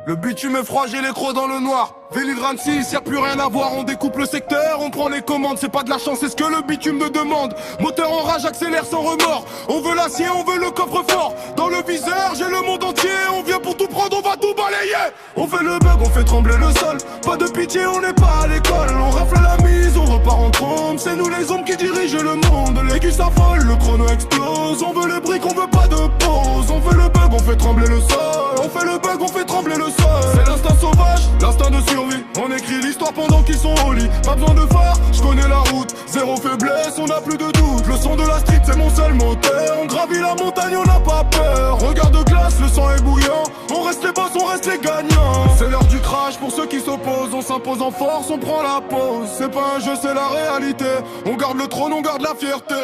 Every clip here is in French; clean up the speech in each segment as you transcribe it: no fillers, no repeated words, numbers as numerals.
Le bitume est froid, j'ai les crocs dans le noir. Véligrane 6, y'a plus rien à voir. On découpe le secteur, on prend les commandes. C'est pas de la chance, c'est ce que le bitume me demande. Moteur en rage, accélère sans remords. On veut l'acier, on veut le coffre-fort. Dans le viseur, j'ai le monde entier. On vient pour tout prendre, on va tout balayer. On fait le bug, on fait trembler le sol. Pas de pitié, on n'est pas à l'école. On rafle la mise, on repart en trombe. C'est nous les hommes qui dirigent le monde. L'aigu s'affole, le chrono explose. On veut les briques, on veut pas de pause. On fait le bug, on fait trembler le sol. On fait le bug, on fait trembler le sol. C'est l'instinct sauvage, l'instinct de survie. On écrit l'histoire pendant qu'ils sont au lit. Pas besoin de phare, je connais la route. Zéro faiblesse, on n'a plus de doute. Le son de la street, c'est mon seul moteur. On gravit la montagne, on n'a pas peur. Regard de glace, le sang est bouillant. On reste les boss, on reste les gagnants. C'est l'heure du crash pour ceux qui s'opposent. On s'impose en force, on prend la pause. C'est pas un jeu, c'est la réalité. On garde le trône, on garde la fierté.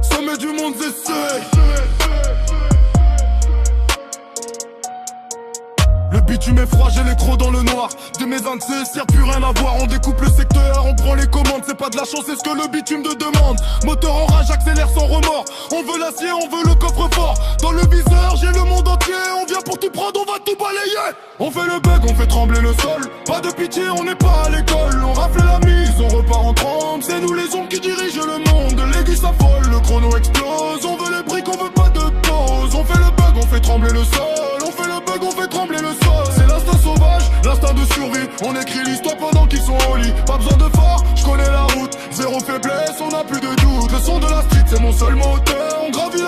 Sommet du monde, c'est. Le bitume est froid, j'ai les crocs dans le noir. De mes 26, y'a plus rien à voir. On découpe le secteur, on prend les commandes. C'est pas de la chance, c'est ce que le bitume te demande. Moteur en rage, accélère sans remords. On veut l'acier, on veut le coffre-fort. Dans le viseur, j'ai le monde entier. On vient pour tout prendre, on va tout balayer. On fait le bug, on fait trembler le sol. Pas de pitié, on n'est pas à l'école. On rafle la mise, on repart en trombe. C'est nous les ombres qui dirigent le monde. L'aigu s'affole, le chrono explose. On veut les briques, on veut pas de pause. On fait le bug, on fait trembler le sol. On fait le bug, on fait trembler le sol. C'est l'instinct sauvage, l'instinct de survie. On écrit l'histoire